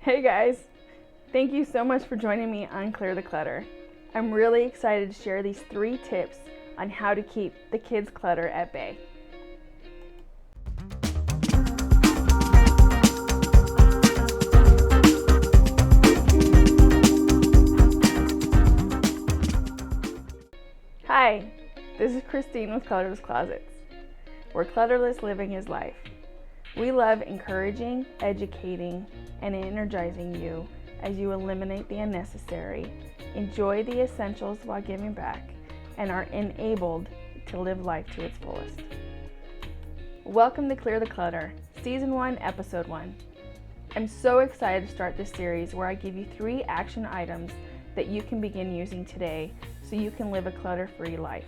Hey guys! Thank you so much for joining me on Clear the Clutter. I'm really excited to share these 3 tips on how to keep the kids' clutter at bay. Hi, this is Christine with Clutterless Closets, where clutterless living is life. We love encouraging, educating, and energizing you as you eliminate the unnecessary, enjoy the essentials while giving back, and are enabled to live life to its fullest. Welcome to Clear the Clutter, Season 1, Episode 1. I'm so excited to start this series where I give you 3 action items that you can begin using today so you can live a clutter-free life.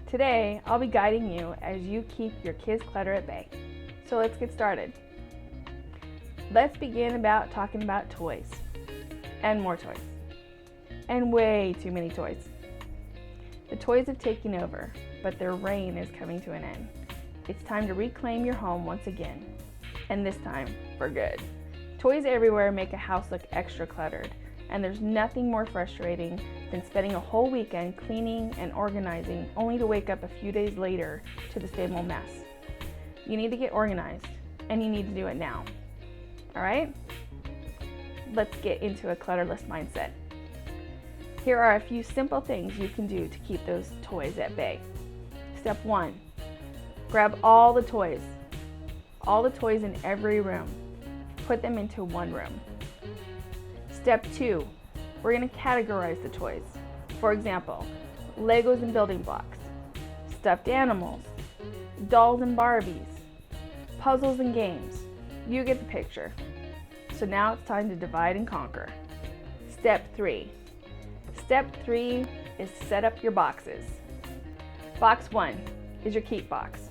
Today, I'll be guiding you as you keep your kids' clutter at bay. So let's get started. Let's begin talking about toys. And more toys. And way too many toys. The toys have taken over, but their reign is coming to an end. It's time to reclaim your home once again. And this time, for good. Toys everywhere make a house look extra cluttered, and there's nothing more frustrating than spending a whole weekend cleaning and organizing only to wake up a few days later to the same old mess. You need to get organized, and you need to do it now. All right? Let's get into a clutterless mindset. Here are a few simple things you can do to keep those toys at bay. Step 1, grab all the toys in every room. Put them into one room. Step 2, we're going to categorize the toys. For example, Legos and building blocks, stuffed animals, dolls and Barbies, puzzles and games. You get the picture. So now it's time to divide and conquer. Step 3. Step 3 is set up your boxes. Box 1 is your keep box.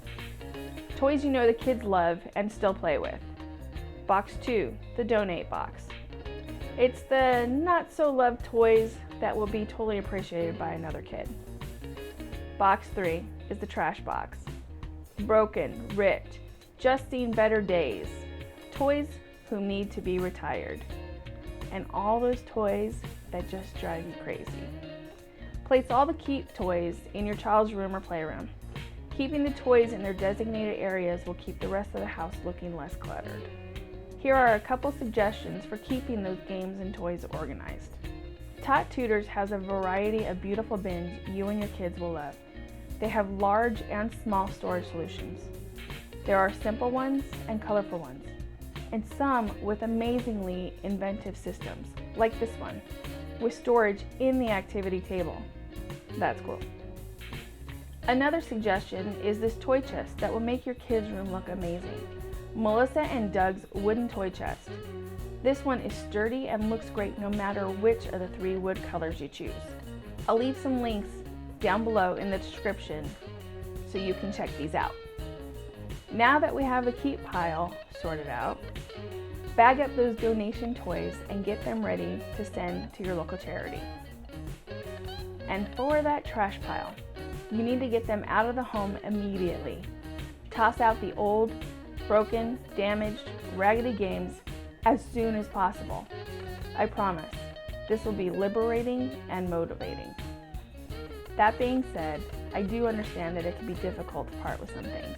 Toys you know the kids love and still play with. Box 2, the donate box. It's the not so loved toys that will be totally appreciated by another kid. Box 3 is the trash box. Broken, ripped, just seen better days. Toys who need to be retired. And all those toys that just drive you crazy. Place all the keep toys in your child's room or playroom. Keeping the toys in their designated areas will keep the rest of the house looking less cluttered. Here are a couple suggestions for keeping those games and toys organized. Tutors has a variety of beautiful bins you and your kids will love. They have large and small storage solutions. There are simple ones and colorful ones, and some with amazingly inventive systems, like this one, with storage in the activity table. That's cool. Another suggestion is this toy chest that will make your kids' room look amazing. Melissa and Doug's wooden toy chest. This one is sturdy and looks great no matter which of the 3 wood colors you choose. I'll leave some links down below in the description so you can check these out. Now that we have the keep pile sorted out, bag up those donation toys and get them ready to send to your local charity. And for that trash pile, you need to get them out of the home immediately. Toss out the old, broken, damaged, raggedy games as soon as possible. I promise, this will be liberating and motivating. That being said, I do understand that it can be difficult to part with some things.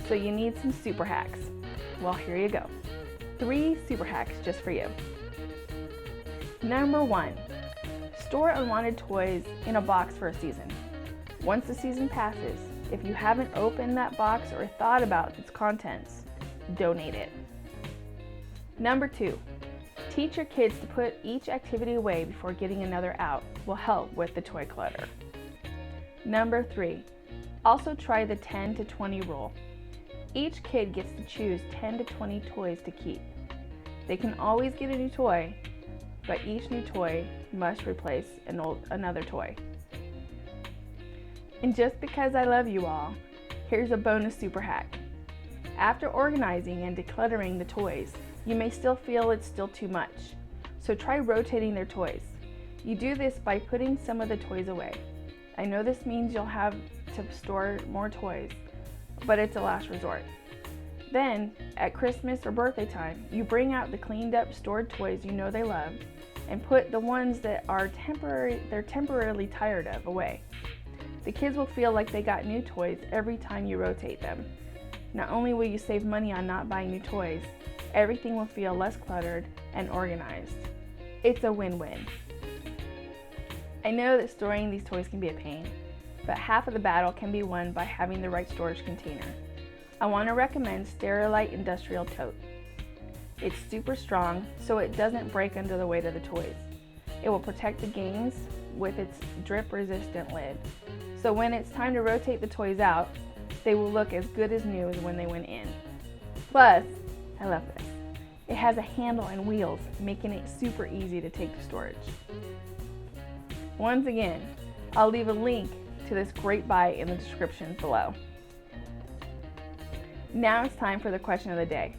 So you need some super hacks. Well, here you go. 3 super hacks just for you. Number 1, store unwanted toys in a box for a season. Once the season passes, if you haven't opened that box or thought about its contents, donate it. Number 2, teach your kids to put each activity away before getting another out will help with the toy clutter. Number 3, also try the 10 to 20 rule. Each kid gets to choose 10 to 20 toys to keep. They can always get a new toy, but each new toy must replace another toy. And just because I love you all, here's a bonus super hack. After organizing and decluttering the toys, you may still feel it's still too much. So try rotating their toys. You do this by putting some of the toys away. I know this means you'll have to store more toys, but it's a last resort. Then, at Christmas or birthday time, you bring out the cleaned up stored toys you know they love and put the ones that they're temporarily tired of away. The kids will feel like they got new toys every time you rotate them. Not only will you save money on not buying new toys, everything will feel less cluttered and organized. It's a win-win. I know that storing these toys can be a pain, but half of the battle can be won by having the right storage container. I want to recommend Sterilite Industrial Tote. It's super strong, so it doesn't break under the weight of the toys. It will protect the games with its drip-resistant lid. So when it's time to rotate the toys out, they will look as good as new as when they went in. Plus, I love this, it has a handle and wheels, making it super easy to take to storage. Once again, I'll leave a link to this great buy in the description below. Now it's time for the question of the day.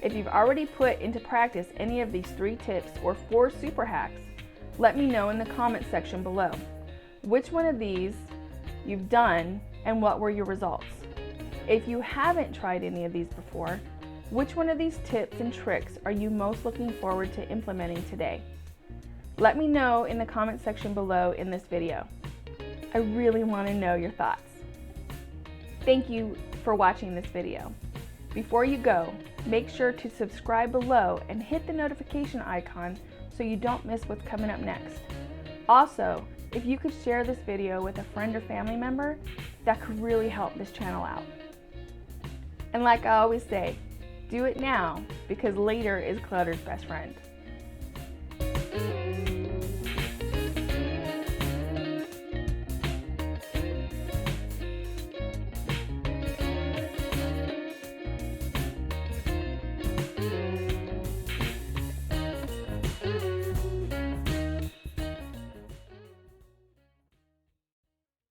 If you've already put into practice any of these 3 tips or 4 super hacks, let me know in the comment section below. Which one of these you've done and what were your results? If you haven't tried any of these before, which one of these tips and tricks are you most looking forward to implementing today? Let me know in the comment section below in this video. I really want to know your thoughts. Thank you for watching this video. Before you go, make sure to subscribe below and hit the notification icon so you don't miss what's coming up next. Also, if you could share this video with a friend or family member, that could really help this channel out. And like I always say, do it now because later is clutter's best friend.